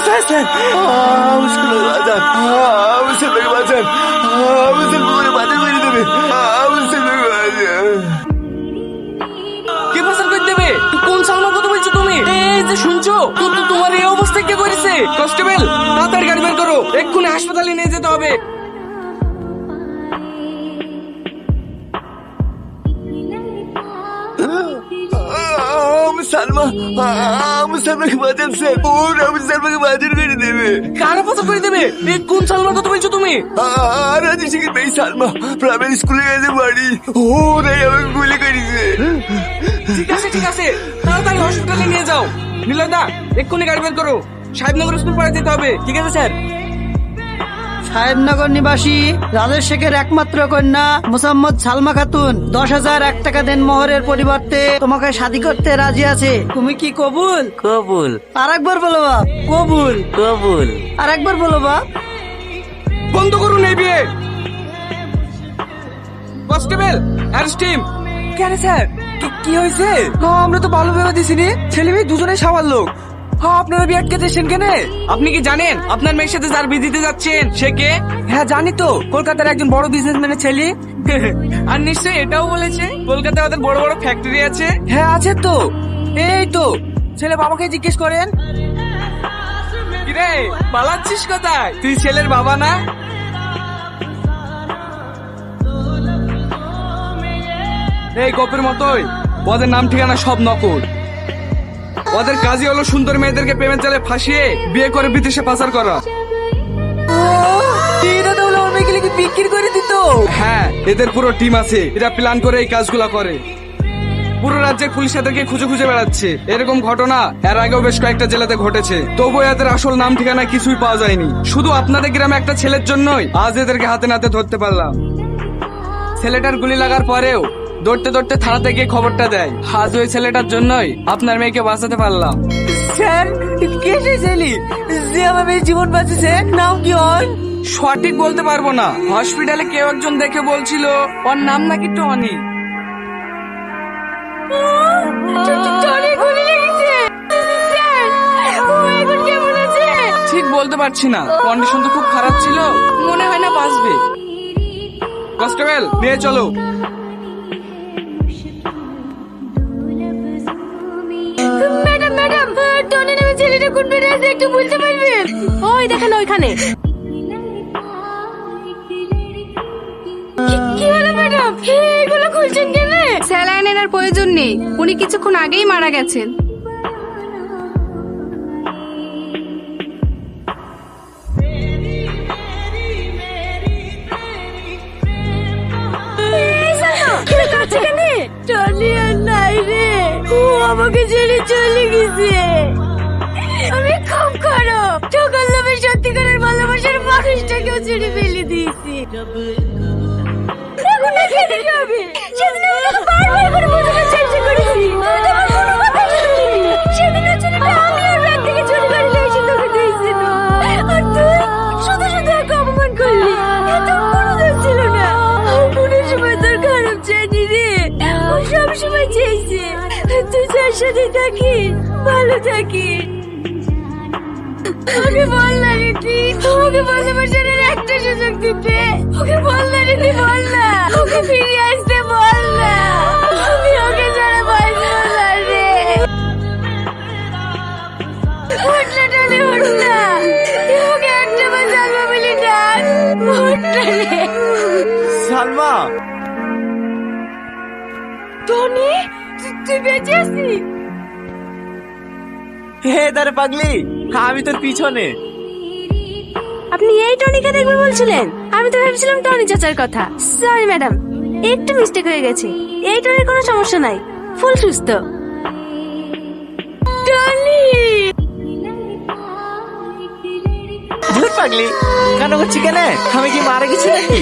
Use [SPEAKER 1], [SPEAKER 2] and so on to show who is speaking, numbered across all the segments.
[SPEAKER 1] Sir মুশকিল বাজান মুশকিল বাজান মুশকিল করে বাজান করে দেবে মুশকিল বাজান
[SPEAKER 2] কে পাচার করে দেবে? কোন সালমার কথা বলছো তুমি? এই যে শুনছো তো তোমার এই অবস্থা কে করেছে? কনস্টেবল তাড়াতাড়ি গাড়ি বের করো, এক্ষুনি হাসপাতালে নিয়ে যেতে হবে।
[SPEAKER 1] সালমাকে বাজান স্যার সালমাকে বাজার করে দেবে।
[SPEAKER 2] কারা পাচার করে দেবে? এই কোন সালমার কথা বলছো তুমি?
[SPEAKER 1] রাজি সিং মেয়ে সালমা প্রাইমারি স্কুলে গেছে বাড়ি ওরাই আমাকে গুলি করেছে।
[SPEAKER 2] ঠিক আছে তাড়াতাড়ি হসপিটালে নিয়ে যাও। নীলদা এক্ষুনি গাড়ি বের করো, সাহেবনগর স্কুল পাড়ে যেতে হবে। ঠিক আছে স্যার।
[SPEAKER 3] সাহেবনগর নিবাসী রাজেশ শেখের একমাত্র কন্যা মোসাম্মদ সালমা খাতুন 10,001 টাকা দেন মোহরের পরিবর্তে তোমাকে শাদী করতে রাজি আছে। তুমি কি কবুল?
[SPEAKER 4] কবুল।
[SPEAKER 3] আরেকবার বলো বাপ। কবুল।
[SPEAKER 4] কবুল।
[SPEAKER 3] আরেকবার বলো বাপ।
[SPEAKER 2] বন্ধ করুন এই বিয়ে। Constable arrest him. কেন স্যার কি হয়েছে? আমরা তো ভালো ভেবে দিছিনি, ছেলে মেয়ে দুজনে সাবাল লোক। আপনারা বিয়ে আটকে দিয়েছেন কেন? আপনি কি জানেন আপনার মেয়ের সাথে যার বিয়ে দিতে যাচ্ছেন সে কে? হ্যাঁ জানি তো, কলকাতার একজন বড় বিজনেসম্যানের ছেলে। আর নিশ্চয়ই এটাও বলেছে কলকাতায় ওদের বড় বড় ফ্যাক্টরি আছে। হ্যাঁ আছে তো, এই তো ছেলে বাবাকে জিজ্ঞেস করেন। কিরে পালাচ্ছিস কোথায়? তুই ছেলের বাবা না? এই গপের মতোই ওদের নাম ঠিকানা সব নকল। ওদের কাজই হলো সুন্দর মেয়েদেরকে প্রেমের জালে ফাঁসিয়ে বিয়ে করে বিদেশে পাচার করা। বিক্রি করে দিত। হ্যাঁ এদের পুরো টিম আছে, এরা প্ল্যান করে এই কাজগুলা করে। পুরো রাজ্যের পুলিশ এদেরকে খুঁজে খুঁজে বেড়াচ্ছে। এরকম ঘটনা এর আগেও বেশ কয়েকটা জেলাতে ঘটেছে, তবু এদের আসল নাম ঠিকানা কিছুই পাওয়া যায়নি। শুধু আপনাদের গ্রামে একটা ছেলের জন্যই আজ এদেরকে হাতে নাতে ধরতে পারলাম। ছেলেটার গুলি লাগার পরেও দৌড়তে দৌড়তে থানাতে গিয়ে খবরটা দেয়। আজ ওই ছেলেটার জন্যই আপনার মেয়েকে বাঁচাতে পারলাম। স্যার কে সেই ছেলে যে আমার মেয়ের জীবন বাঁচিয়েছে? নাম কি ওর? সঠিক বলতে পারবো না, হসপিটালে কেউ একজন দেখে বলছিল ওর নাম নাকি টনি। ঠিক বলতে পারছি না, কন্ডিশন তো খুব খারাপ ছিল, মনে হয় না বাঁচবে। কনস্টেবল নিয়ে চলো।
[SPEAKER 5] ম্যাডাম টনি নামে ছেলেটা কোন বেড়ে আছে একটু বলতে পারবেন? ওই দেখেন ওইখানে। কি হলো ম্যাডাম, এগুলো খুলছেন কেন? স্যালাইন এর প্রয়োজন নেই, উনি কিছুক্ষণ আগেই মারা গেছেন। টনি আর নাই রে, ও আমাকে ছেড়ে চলে গেছে। আমি খুব খারাপ, ঠকার লোভে সত্যিকারের ভালোবাসার মানুষটাকেও ছেড়ে ফেলে দিয়েছি। এখন না খেতে যাবে, সেদিন আমি তোকে বারবার করে বোঝানোর চেষ্টা করেছি, তুই তো আমার কোনো কথাই শুনলি না। সেদিন ওই ছেলেটা আমি ওর ব্যাগ থেকে চুরি করে নিয়ে এসে তোকে দিয়েছিল, আর তুই শুধু শুধু ওকে অপমান করলি। এত কোনো দোষ ছিল না, কোনো সময় তোর খারাপ চাইনি রে, ও সবসময় চেয়েছে তুই যার সাথে থাকিস ভালো থাকিস। ওকে বল না রে, তুই ওকে ভালোবাসার একটা সুযোগ দিতে। ওকে বল না রে, তুই বল না, ওকে ফিরে আসতে বল না। আমি ওকে ছাড়া বাঁচবো না রে। ওঠ না টনি, ওঠ না, তুই ওকে একটা বার সালমা বলে ডাক। ওঠ না রে।
[SPEAKER 1] সালমা
[SPEAKER 5] টনি তুই বেঁচে আছিস?
[SPEAKER 1] হে দাঁড়ে পাগলি, আমি তোর পিছনে।
[SPEAKER 5] আপনি এই টনিকে দেখবে বলছিলেন? আমি তো ভেবেছিলাম টনি চাচার কথা। সরি ম্যাডাম, একটু মিস্টেক হয়ে গেছে। এই টনির কোনো সমস্যা নাই, ফুল সুস্থ। টনি
[SPEAKER 1] ধুর পাগলি, কেন করছি কেন? আমি কি মারা গেছি নাকি?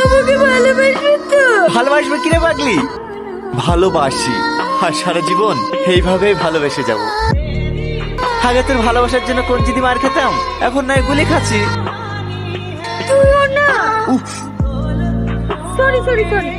[SPEAKER 5] আমাকে ভালোবাসবে তো?
[SPEAKER 1] ভালোবাসবে কিরে পাগলি? ভালোবাসি, আর সারা জীবন এইভাবেই ভালোবেসে যাব। আগে তোর ভালোবাসার জন্য কোন যদি মার খেতাম, এখন নয় গুলি খাচ্ছি।
[SPEAKER 5] তুইও না। Sorry sorry sorry.